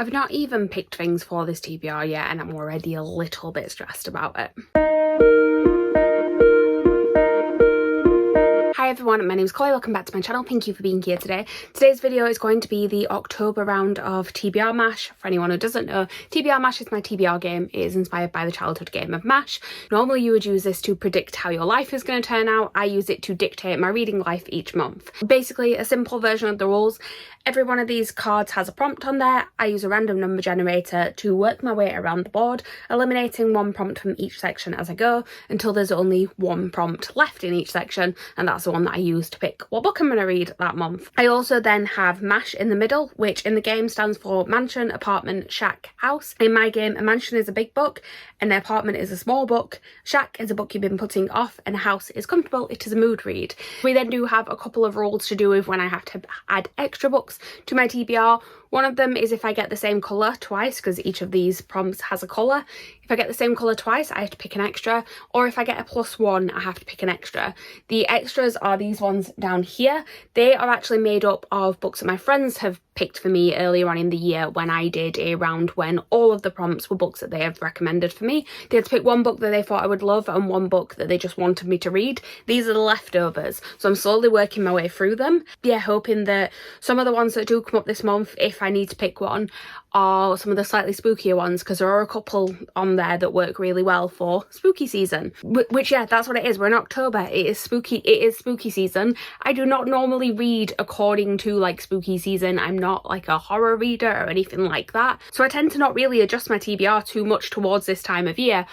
I've not even picked things for this TBR yet and I'm already a little bit stressed about it. Hi everyone, my name is Chloe, welcome back to my channel, thank you for being here today. Today's video is going to be the October round of TBR M.A.S.H. For anyone who doesn't know, TBR M.A.S.H. is my TBR game. It is inspired by the childhood game of M.A.S.H. Normally you would use this to predict how your life is going to turn out. I use it to dictate my reading life each month. Basically a simple version of the rules. Every one of these cards has a prompt on there. I use a random number generator to work my way around the board, eliminating one prompt from each section as I go until there's only one prompt left in each section, and that's the one that I use to pick what book I'm going to read that month. I also then have M.A.S.H. in the middle, which in the game stands for mansion, apartment, shack, house. In my game, a mansion is a big book, an apartment is a small book, shack is a book you've been putting off, and a house is comfortable, it is a mood read. We then do have a couple of rules to do with when I have to add extra books to my TBR. One of them is if I get the same colour twice, because each of these prompts has a colour. If I get the same colour twice, I have to pick an extra, or if I get a +1, I have to pick an extra. The extras are these ones down here. They are actually made up of books that my friends have picked for me earlier on in the year when I did a round when all of the prompts were books that they have recommended for me. They had to pick one book that they thought I would love and one book that they just wanted me to read. These are the leftovers, so I'm slowly working my way through them. Yeah, hoping that some of the ones that do come up this month, if I need to pick one, are some of the slightly spookier ones, because there are a couple on there that work really well for spooky season. Which, yeah, that's what it is. We're in October. It is spooky season. I do not normally read according to like spooky season. I'm not like a horror reader or anything like that, so I tend to not really adjust my TBR too much towards this time of year.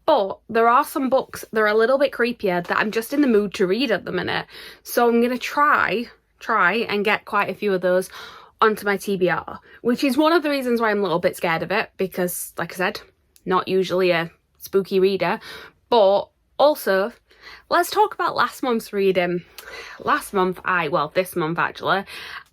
But there are some books that are a little bit creepier that I'm just in the mood to read at the minute, so I'm gonna try and get quite a few of those onto my TBR, which is one of the reasons why I'm a little bit scared of it, because like I said, not usually a spooky reader. But also, let's talk about last month's reading. This month actually,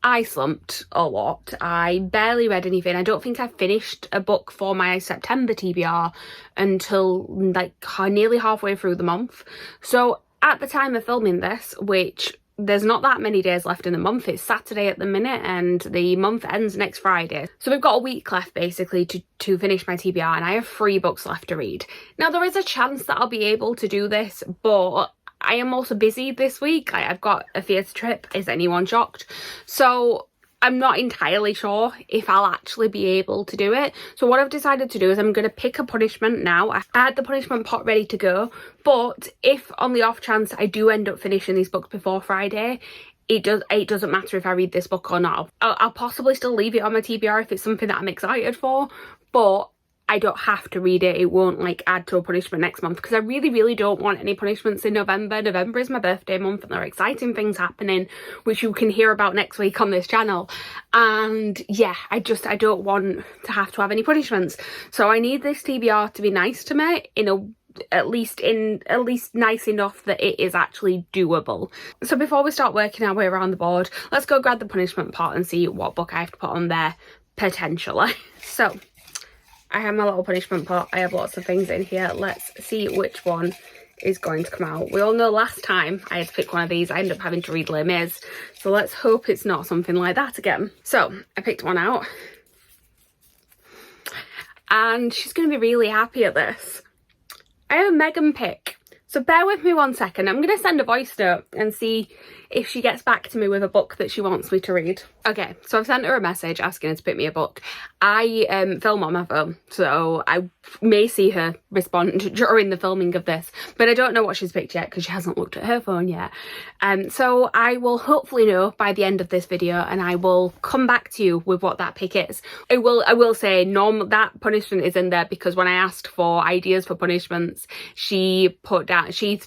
I slumped a lot. I barely read anything. I don't think I finished a book for my September TBR until like nearly halfway through the month. So at the time of filming this, which there's not that many days left in the month, it's Saturday at the minute and the month ends next Friday, so we've got a week left basically to finish my TBR, and I have 3 books left to read. Now there is a chance that I'll be able to do this, but I am also busy this week. I've got a theatre trip, is anyone shocked? So I'm not entirely sure if I'll actually be able to do it. So what I've decided to do is I'm going to pick a punishment now. I had the punishment pot ready to go, but if on the off chance I do end up finishing these books before Friday, it doesn't matter if I read this book or not. I'll possibly still leave it on my TBR if it's something that I'm excited for, but I don't have to read it. It won't like add to a punishment next month, because I really don't want any punishments in November. November is my birthday month and there are exciting things happening which you can hear about next week on this channel, and yeah, I don't want to have any punishments. So I need this TBR to be nice to me, at least nice enough that it is actually doable. So before we start working our way around the board, let's go grab the punishment pot and see what book I have to put on there potentially. So I have my little punishment pot. I have lots of things in here. Let's see which one is going to come out. We all know last time I had to pick one of these, I ended up having to read M.A.S.H. So let's hope it's not something like that again. So I picked one out, and she's going to be really happy at this. I have a Megan pick. So bear with me 1 second. I'm going to send a voice note and see if she gets back to me with a book that she wants me to read. Okay, so I've sent her a message asking her to pick me a book. I film on my phone, so I may see her respond during the filming of this, but I don't know what she's picked yet because she hasn't looked at her phone yet. So I will hopefully know by the end of this video, and I will come back to you with what that pick is. I will say that punishment is in there because when I asked for ideas for punishments, she put down, she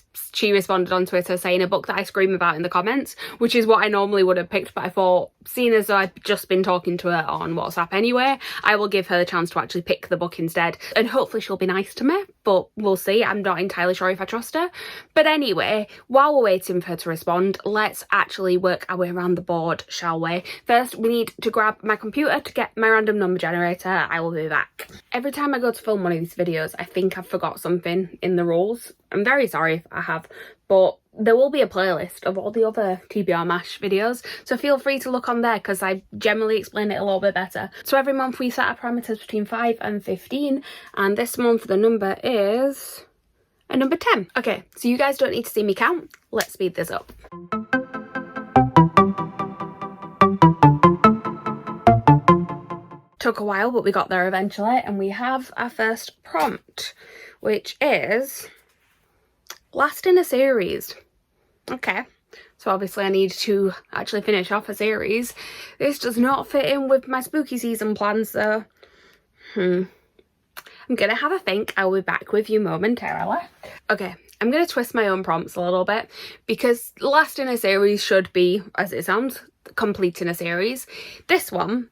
responded on Twitter saying a book that I scream about in the comments, which is what I normally would have picked, but I thought, seeing as though I've just been talking to her on WhatsApp anyway, I will give her the chance to actually pick the book instead, and hopefully she'll be nice to me, but we'll see. I'm not entirely sure if I trust her. But anyway, while we're waiting for her to respond, let's actually work our way around the board, shall we? First, we need to grab my computer to get my random number generator. I will be back. Every time I go to film one of these videos, I think I've forgot something in the rules. I'm very sorry if I have, but there will be a playlist of all the other TBR M.A.S.H videos, so feel free to look on there because I generally explain it a little bit better. So every month we set our parameters between 5 and 15, and this month the number is a number 10. Okay, so you guys don't need to see me count. Let's speed this up. Took a while, but we got there eventually, and we have our first prompt, which is last in a series. Okay, so obviously I need to actually finish off a series. This does not fit in with my spooky season plans, so I'm gonna have a think. I'll be back with you momentarily. Okay, I'm gonna twist my own prompts a little bit because last in a series should be, as it sounds, completing a series. This one,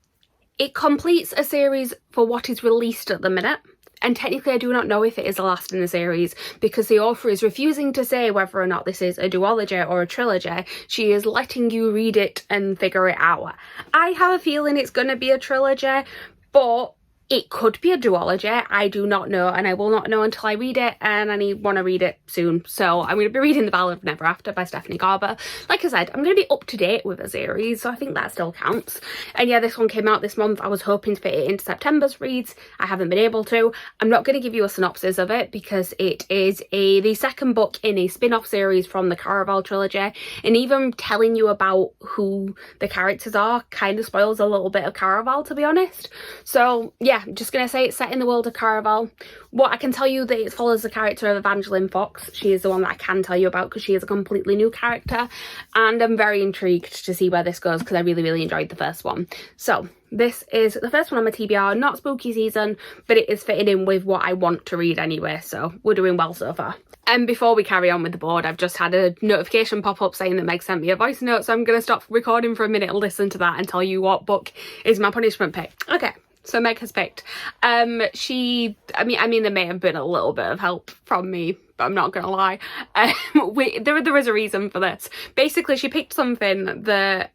it completes a series for what is released at the minute. And technically I do not know if it is a last in the series because the author is refusing to say whether or not this is a duology or a trilogy. She is letting you read it and figure it out. I have a feeling it's going to be a trilogy, but it could be a duology. I do not know, and I will not know until I read it, and I want to read it soon. So I'm going to be reading The Ballad of Never After by Stephanie Garber. Like I said, I'm going to be up to date with a series, so I think that still counts. And yeah, this one came out this month. I was hoping to fit it into September's reads. I haven't been able to. I'm not going to give you a synopsis of it because it is the second book in a spin-off series from the Caraval trilogy, and even telling you about who the characters are kind of spoils a little bit of Caraval, to be honest. So yeah, I'm just going to say it's set in the world of Caraval. What I can tell you that it follows the character of Evangeline Fox. She is the one that I can tell you about because she is a completely new character, and I'm very intrigued to see where this goes because I really enjoyed the first one. So this is the first one on my TBR, not spooky season, but it is fitting in with what I want to read anyway, so we're doing well so far. And before we carry on with the board, I've just had a notification pop up saying that Meg sent me a voice note, so I'm going to stop recording for a minute and listen to that and tell you what book is my punishment pick. Okay. So Meg has picked. I mean, there may have been a little bit of help from me, but I'm not gonna lie. There is a reason for this. Basically, she picked something that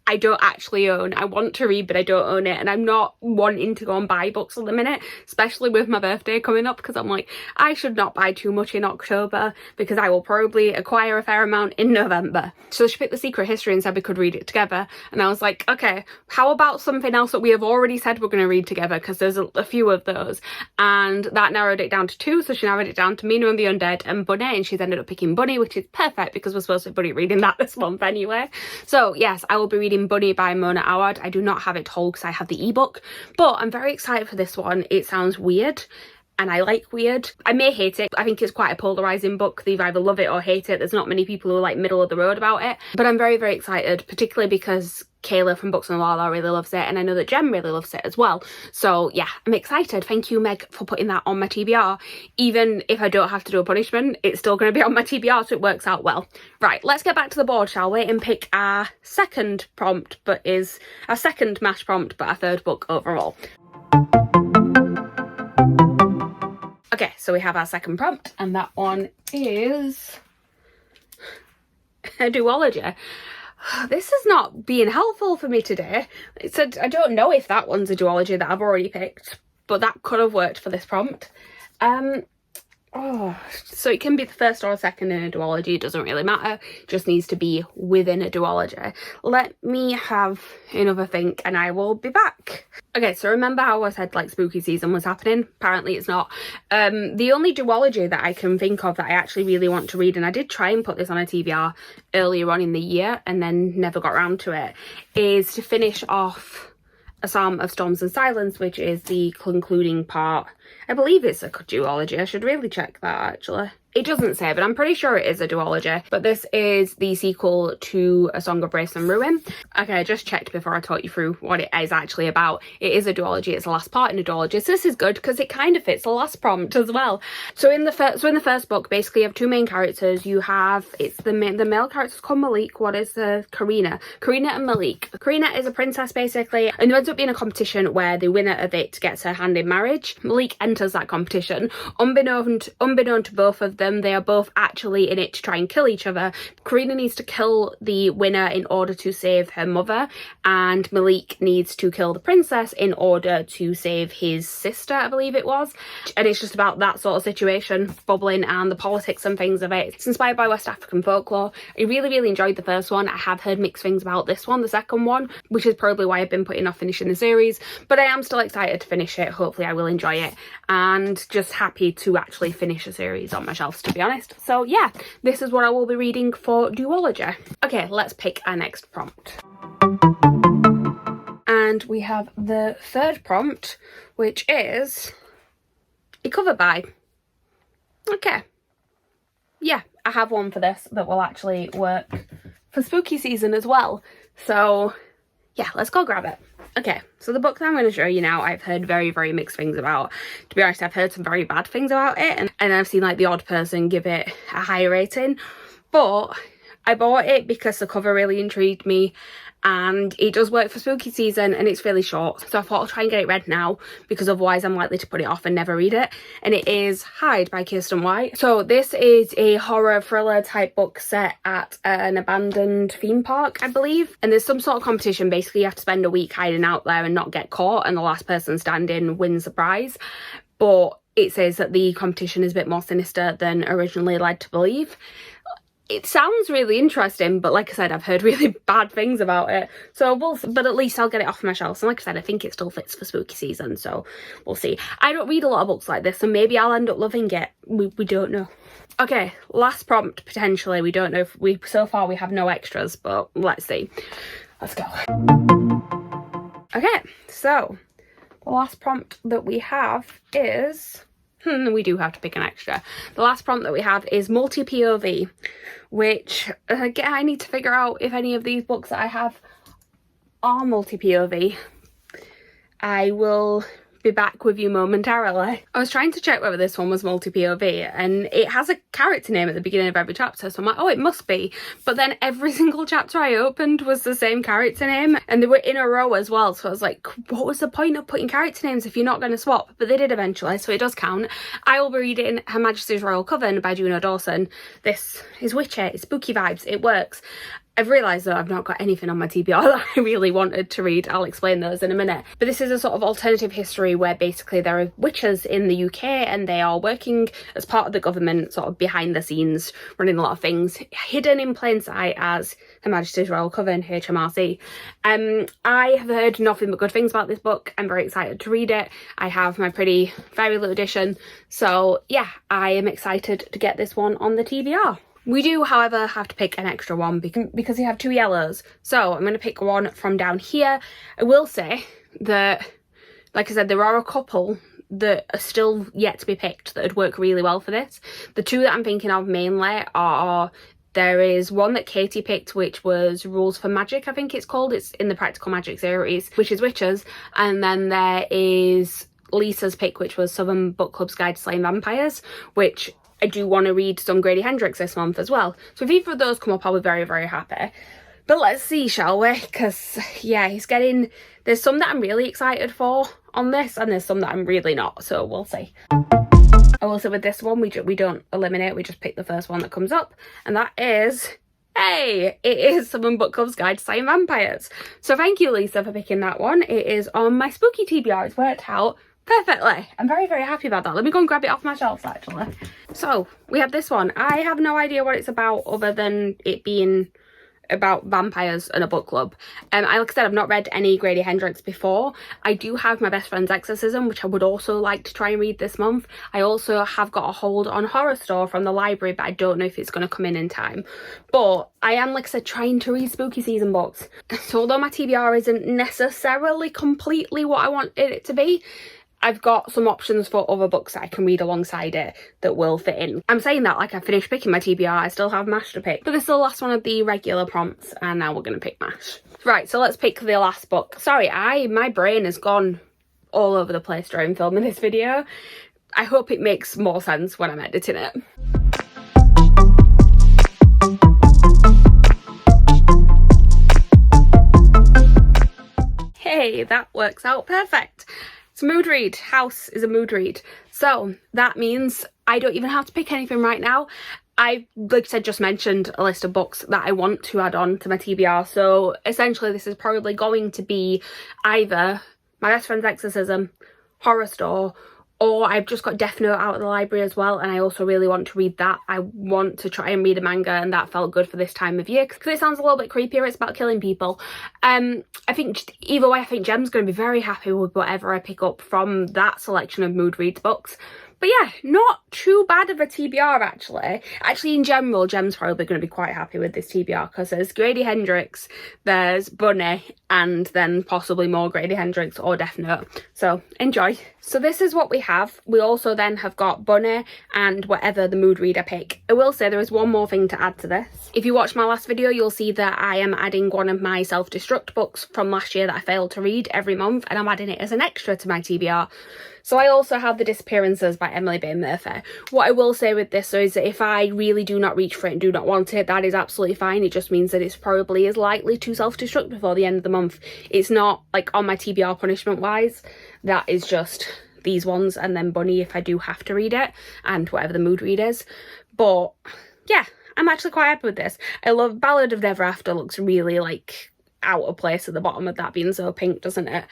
I don't actually own. I want to read, but I don't own it, and I'm not wanting to go and buy books at the minute, especially with my birthday coming up, because I'm like, I should not buy too much in October because I will probably acquire a fair amount in November. So she picked The Secret History and said we could read it together, and I was like, okay, how about something else that we have already said we're going to read together, because there's a few of those, and that narrowed it down to 2, so she narrowed it down to Mina and the Undead and Bunny, and she's ended up picking Bunny, which is perfect because we're supposed to be Bunny reading that this month anyway. So yes, I will be reading Bunny by Mona Awad. I do not have it told because I have the ebook, but I'm very excited for this one. It sounds weird, and I like weird. I may hate it. I think it's quite a polarising book. They either love it or hate it. There's not many people who are like middle of the road about it, but I'm very excited, particularly because Kayla from Books and Lala really loves it, and I know that Jem really loves it as well. So yeah, I'm excited. Thank you, Meg, for putting that on my TBR. Even if I don't have to do a punishment, it's still going to be on my TBR, so it works out well. Right, let's get back to the board, shall we, and pick our second prompt, but is our second M.A.S.H prompt, but our third book overall. Okay, so we have our second prompt, and that one is a duology. This is not being helpful for me today. It said, I don't know if that one's a duology that I've already picked, but that could have worked for this prompt. So it can be the first or second in a duology, it doesn't really matter, it just needs to be within a duology. Let me have another think and I will be back. Okay, so remember how I said like spooky season was happening? Apparently it's not. The only duology that I can think of that I actually really want to read, and I did try and put this on a TBR earlier on in the year and then never got around to it, is to finish off A Psalm of Storms and Silence, which is the concluding part. I believe it's a duology. I should really check that actually. It doesn't say, but I'm pretty sure it is a duology. But this is the sequel to A Song of Grace and Ruin. Okay, I just checked before I taught you through what it is actually about. It is a duology. It's the last part in a duology. So this is good because it kind of fits the last prompt as well. So in the first book, basically you have two main characters. You have, it's the male character's called Malik. What is the Karina and Malik. Karina is a princess basically, and there ends up being a competition where the winner of it gets her hand in marriage. Malik enters that competition. Unbeknown to both of them, them. They are both actually in it to try and kill each other. Karina needs to kill the winner in order to save her mother, and Malik needs to kill the princess in order to save his sister, I believe it was. And it's just about that sort of situation bubbling and the politics and things of it. It's inspired by West African folklore. I really enjoyed the first one. I have heard mixed things about this one, the second one, which is probably why I've been putting off finishing the series, but I am still excited to finish it. Hopefully I will enjoy it, and just happy to actually finish a series on my shelves, to be honest. So yeah, this is what I will be reading for Duology. Okay, let's pick our next prompt. And we have the third prompt, which is a cover by. Okay. Yeah, I have one for this that will actually work for spooky season as well. So yeah, let's go grab it. Okay, so the book that I'm going to show you now, I've heard very mixed things about. To be honest, I've heard some very bad things about it, and I've seen like the odd person give it a higher rating, but I bought it because the cover really intrigued me, and it does work for spooky season, and it's really short, so I thought I'll try and get it read now, because otherwise I'm likely to put it off and never read it. And it is Hide by Kirsten White. So this is a horror thriller type book set at an abandoned theme park, I believe, and there's some sort of competition. Basically you have to spend a week hiding out there and not get caught, and the last person standing wins the prize. But it says that the competition is a bit more sinister than originally led to believe. It sounds really interesting, but like I said, I've heard really bad things about it. So but at least I'll get it off my shelves. And like I said, I think it still fits for spooky season, so we'll see. I don't read a lot of books like this, so maybe I'll end up loving it. We don't know. Okay, last prompt, potentially. We don't know if so far we have no extras, but let's see. Let's go. Okay, so the last prompt that we have is... we do have to pick an extra. The last prompt that we have is multi-POV, which again, I need to figure out if any of these books that I have are multi-POV. I will be back with you momentarily. I was trying to check whether this one was multi-POV, and it has a character name at the beginning of every chapter, so I'm like, oh, it must be. But then every single chapter I opened was the same character name, and they were in a row as well, so I was like, what was the point of putting character names if you're not going to swap? But they did eventually, so it does count. I will be reading Her Majesty's Royal Coven by Juno Dawson. This is witchy, it's spooky vibes, it works. I've realised that I've not got anything on my TBR that I really wanted to read. I'll explain those in a minute. But this is a sort of alternative history where basically there are witches in the UK, and they are working as part of the government, sort of behind the scenes, running a lot of things, hidden in plain sight as Her Majesty's Royal Coven, HMRC. I have heard nothing but good things about this book. I'm very excited to read it. I have my pretty fairy little edition. So yeah, I am excited to get this one on the TBR. We do, however, have to pick an extra one because we have two yellows. So I'm going to pick one from down here. I will say that, like I said, there are a couple that are still yet to be picked that would work really well for this. The two that I'm thinking of mainly are... There is one that Katie picked, which was Rules for Magic, I think it's called. It's in the Practical Magic series, which is witches. And then there is Lisa's pick, which was Southern Book Club's Guide to Slaying Vampires, which... I do want to read some Grady Hendrix this month as well. So if either of those come up, I'll be very happy. But let's see, shall we? Because, yeah, there's some that I'm really excited for on this, and there's some that I'm really not. So we'll see. I will say with this one, we don't eliminate. We just pick the first one that comes up. And that is... Hey, it is Southern Book Club's Guide to Slaying Vampires. So thank you, Lisa, for picking that one. It is on my spooky TBR. It's worked out perfectly. I'm very happy about that. Let me go and grab it off my shelves, actually. So we have this one. I have no idea what it's about other than it being about vampires and a book club. Like I said, I've not read any Grady Hendrix before. I do have My Best Friend's Exorcism, which I would also like to try and read this month. I also have got a hold on Horror Store from the library, but I don't know if it's going to come in time. But I am, like I said, trying to read spooky season books. So although my TBR isn't necessarily completely what I wanted it to be, I've got some options for other books that I can read alongside it that will fit in. I'm saying that like I finished picking my TBR, I still have M.A.S.H to pick. But this is the last one of the regular prompts, and now we're going to pick M.A.S.H. Right, so let's pick the last book. Sorry, my brain has gone all over the place during filming this video. I hope it makes more sense when I'm editing it. Hey, that works out perfect. It's a mood read. House is a mood read. So that means I don't even have to pick anything right now. I, like I said, just mentioned a list of books that I want to add on to my TBR. So essentially this is probably going to be either My Best Friend's Exorcism, Horror Store, or I've just got Death Note out of the library as well, and I also really want to read that. I want to try and read a manga, and that felt good for this time of year because it sounds a little bit creepier. It's about killing people. I think either way, I think Gem's going to be very happy with whatever I pick up from that selection of Mood Reads books. But yeah, not too bad of a TBR actually. Actually, in general, Gem's probably going to be quite happy with this TBR because there's Grady Hendrix, there's Bunny, and then possibly more Grady Hendrix or Death Note. So enjoy. So this is what we have. We also then have got Bunny and whatever the mood reader pick. I will say there is one more thing to add to this. If you watched my last video, you'll see that I am adding one of my self-destruct books from last year that I failed to read every month, and I'm adding it as an extra to my TBR. So I also have The Disappearances by Emily Bain Murphy. What I will say with this though is that if I really do not reach for it and do not want it, that is absolutely fine. It just means that it's probably is likely to self-destruct before the end of the month. It's not like on my TBR punishment wise. That is just these ones and then Bunny if I do have to read it and whatever the mood read is. But yeah, I'm actually quite happy with this. I love Ballad of Never After. Looks really like out of place at the bottom of that being so pink, doesn't it?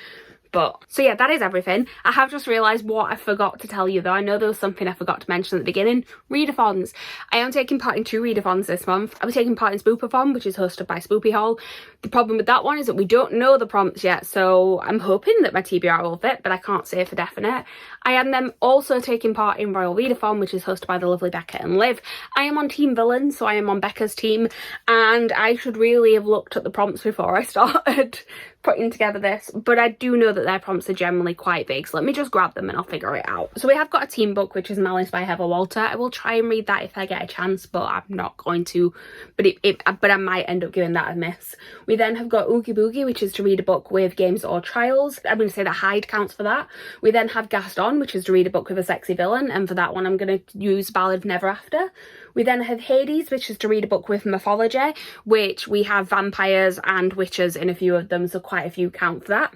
But so yeah, that is everything. I have just realised what I forgot to tell you though. I know there was something I forgot to mention at the beginning. Readathons. I am taking part in 2 readathons this month. I'll be taking part in Spoopathon, which is hosted by Spoopy Hall. The problem with that one is that we don't know the prompts yet, so I'm hoping that my TBR will fit, but I can't say for definite. I am then also taking part in Royal Readathon, which is hosted by the lovely Becca and Liv. I am on Team Villain, so I am on Becca's team, and I should really have looked at the prompts before I started putting together this, but I do know that their prompts are generally quite big, so let me just grab them and I'll figure it out. So we have got a team book, which is Malice by Heather Walter. I will try and read that if I get a chance, but I'm not going to, but I might end up giving that a miss. We then have got Oogie Boogie, which is to read a book with games or trials. I'm going to say that Hyde counts for that. We then have Gaston, which is to read a book with a sexy villain, and for that one I'm going to use Ballad of Never After. We then have Hades, which is to read a book with mythology, which we have vampires and witches in a few of them, so quite a few count for that.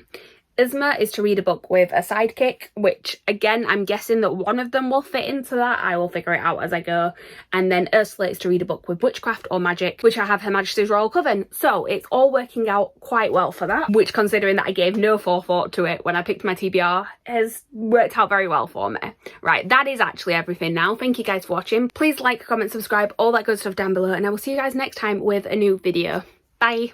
Isma is to read a book with a sidekick, which again, I'm guessing that one of them will fit into that. I will figure it out as I go. And then Ursula is to read a book with witchcraft or magic, which I have Her Majesty's Royal Coven. So it's all working out quite well for that, which considering that I gave no forethought to it when I picked my TBR, has worked out very well for me. Right, that is actually everything now. Thank you guys for watching. Please like, comment, subscribe, all that good stuff down below, and I will see you guys next time with a new video. Bye.